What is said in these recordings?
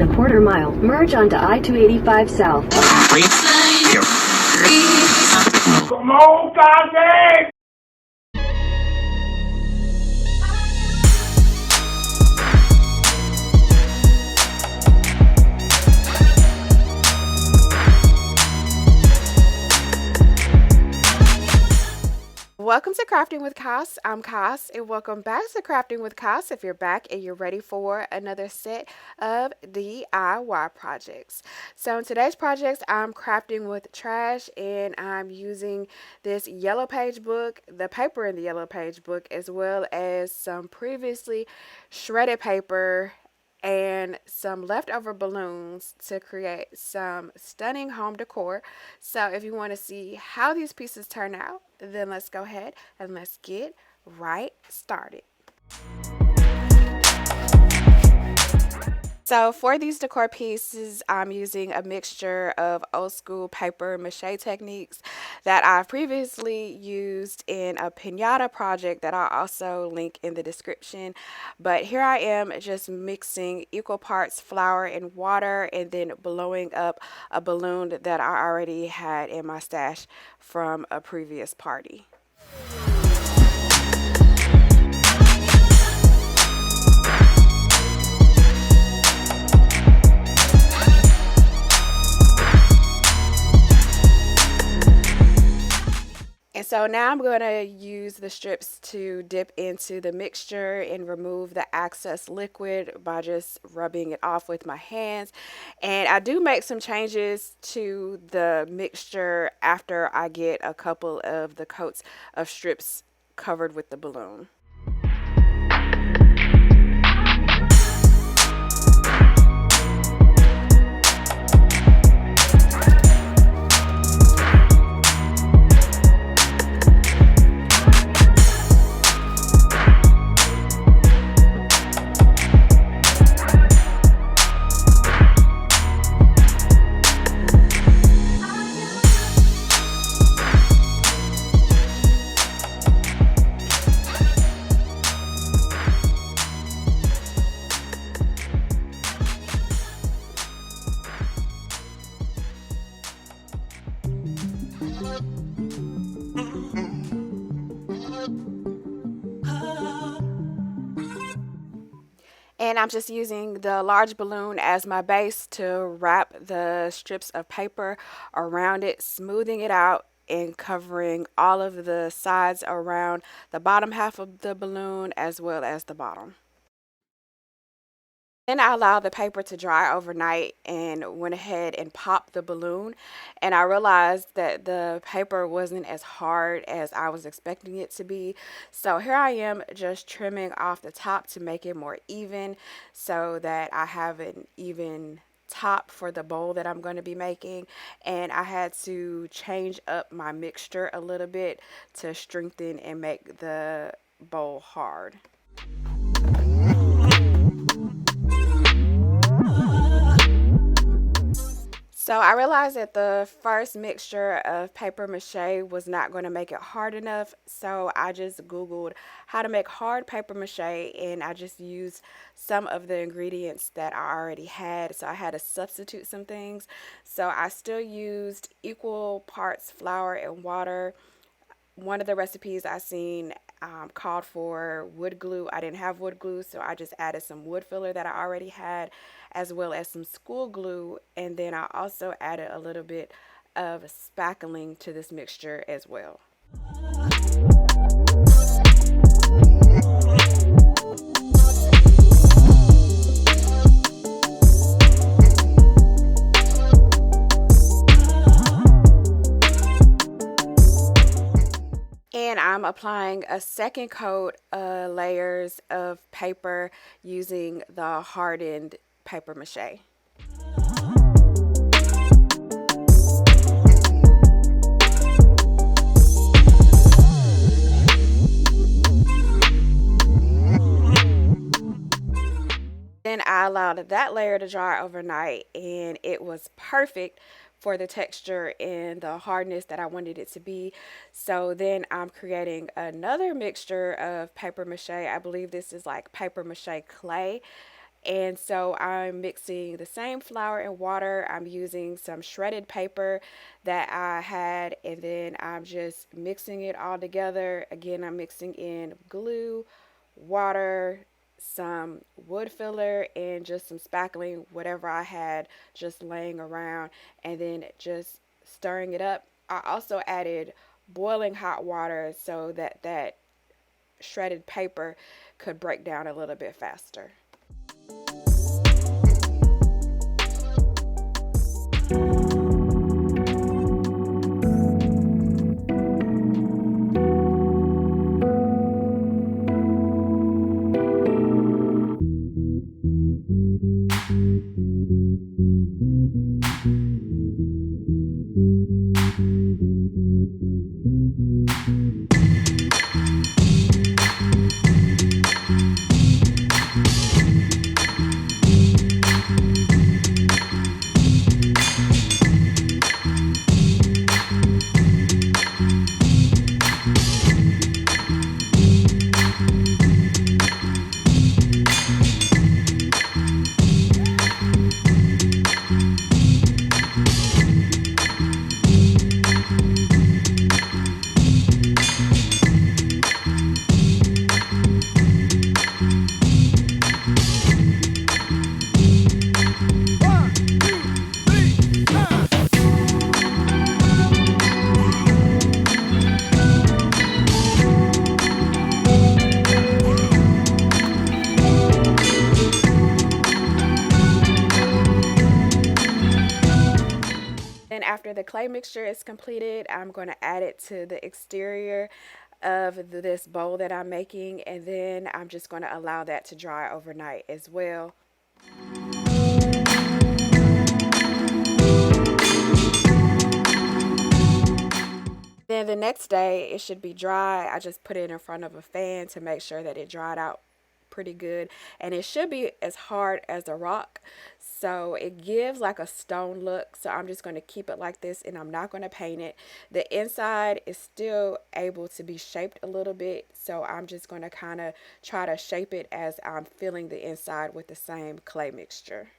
1/4 mile, merge onto I-285 South. Come on, Kanye! Welcome to Crafting with Cass. I'm Cass, and welcome back to Crafting with Cass. If you're back and you're ready for another set of DIY projects. So in today's projects, I'm crafting with trash, and I'm using this yellow page book, the paper in the yellow page book, as well as some previously shredded paper and some leftover balloons to create some stunning home decor. So if you want to see how these pieces turn out, then let's go ahead and let's get right started. So for these decor pieces, I'm using a mixture of old school paper mache techniques that I've previously used in a piñata project that I'll also link in the description. But here I am just mixing equal parts flour and water and then blowing up a balloon that I already had in my stash from a previous party. And so now I'm going to use the strips to dip into the mixture and remove the excess liquid by just rubbing it off with my hands. And I do make some changes to the mixture after I get a couple of the coats of strips covered with the balloon. And I'm just using the large balloon as my base to wrap the strips of paper around it, smoothing it out and covering all of the sides around the bottom half of the balloon as well as the bottom. Then I allowed the paper to dry overnight and went ahead and popped the balloon. And I realized that the paper wasn't as hard as I was expecting it to be. So here I am just trimming off the top to make it more even so that I have an even top for the bowl that I'm going to be making. And I had to change up my mixture a little bit to strengthen and make the bowl hard. So I realized that the first mixture of paper mache was not going to make it hard enough. So I just Googled how to make hard paper mache and I just used some of the ingredients that I already had. So I had to substitute some things. So I still used equal parts flour and water. One of the recipes I seen called for wood glue. I didn't have wood glue, so I just added some wood filler that I already had, as well as some school glue, and then I also added a little bit of spackling to this mixture as well. And I'm applying a second coat of layers of paper using the hardened paper mache. Then I allowed that layer to dry overnight and it was perfect for the texture and the hardness that I wanted it to be. So then I'm creating another mixture of paper mache. I believe this is like paper mache clay. And so I'm mixing the same flour and water. I'm using some shredded paper that I had, and then I'm just mixing it all together. Again, I'm mixing in glue, water, some wood filler, and just some spackling, whatever I had just laying around, and then just stirring it up. I also added boiling hot water so that that shredded paper could break down a little bit faster. Then after the clay mixture is completed, I'm going to add it to the exterior of this bowl that I'm making, and then I'm just going to allow that to dry overnight as well. Then the next day it should be dry. I just put it in front of a fan to make sure that it dried out pretty good, and it should be as hard as a rock, so it gives like a stone look. So I'm just going to keep it like this, and I'm not going to paint it. The inside is still able to be shaped a little bit, so I'm just going to kind of try to shape it as I'm filling the inside with the same clay mixture.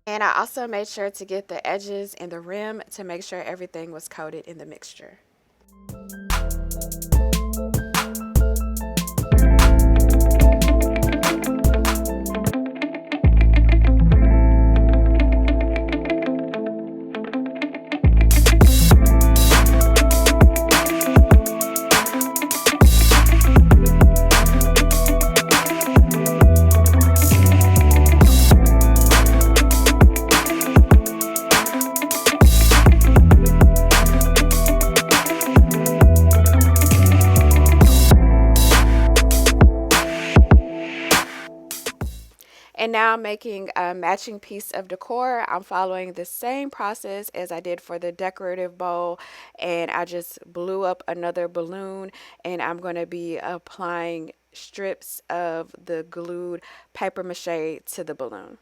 And I also made sure to get the edges and the rim to make sure everything was coated in the mixture. And now I'm making a matching piece of decor. I'm following the same process as I did for the decorative bowl, and I just blew up another balloon, and I'm going to be applying strips of the glued paper mache to the balloon.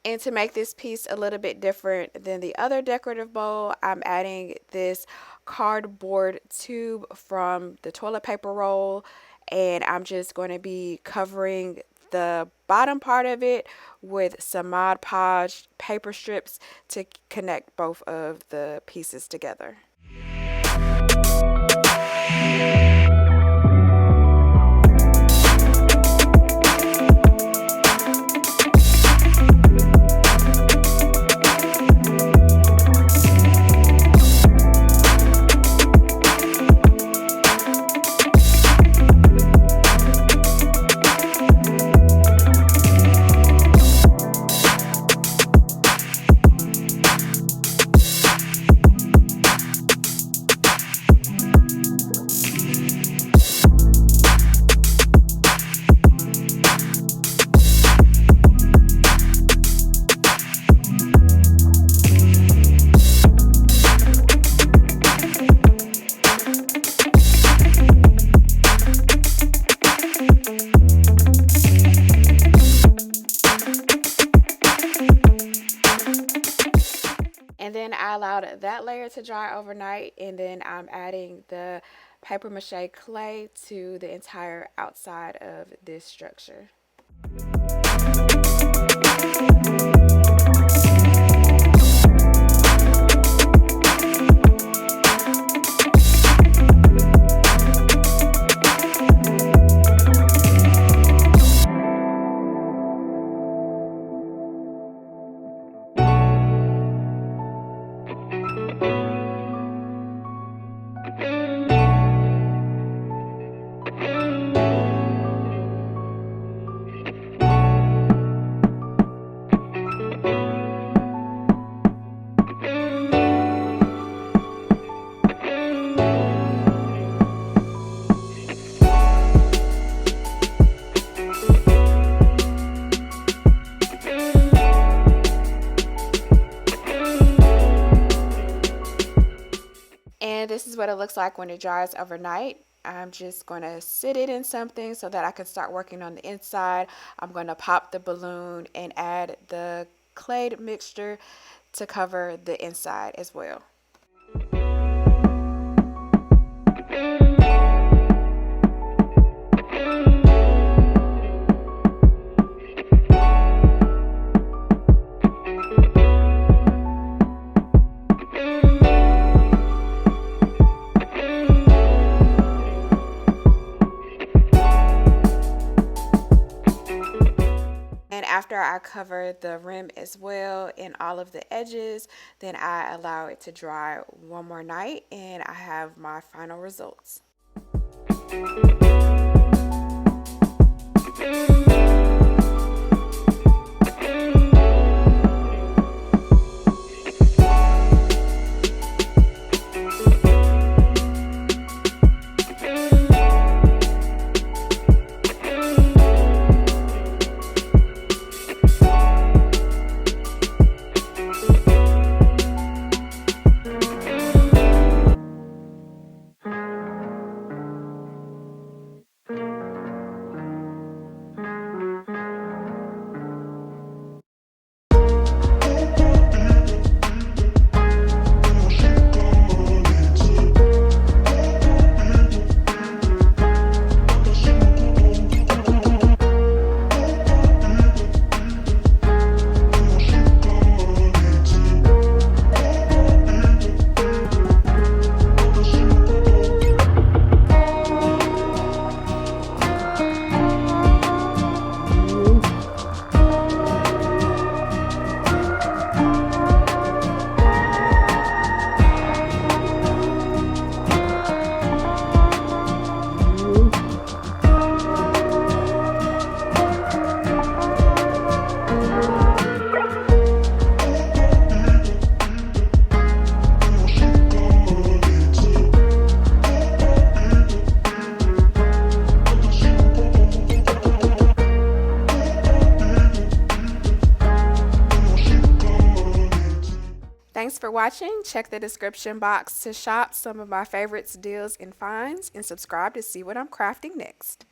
And to make this piece a little bit different than the other decorative bowl, I'm adding this cardboard tube from the toilet paper roll, and I'm just going to be covering the bottom part of it with some Mod Podge paper strips to connect both of the pieces together. I allowed that layer to dry overnight, and then I'm adding the paper mache clay to the entire outside of this structure. And this is what it looks like when it dries overnight. I'm just going to sit it in something so that I can start working on the inside. I'm going to pop the balloon and add the clayed mixture to cover the inside as well. After I cover the rim as well and all of the edges, then I allow it to dry one more night and I have my final results. Thanks for watching. Check the description box to shop some of my favorites, deals, and finds, and subscribe to see what I'm crafting next.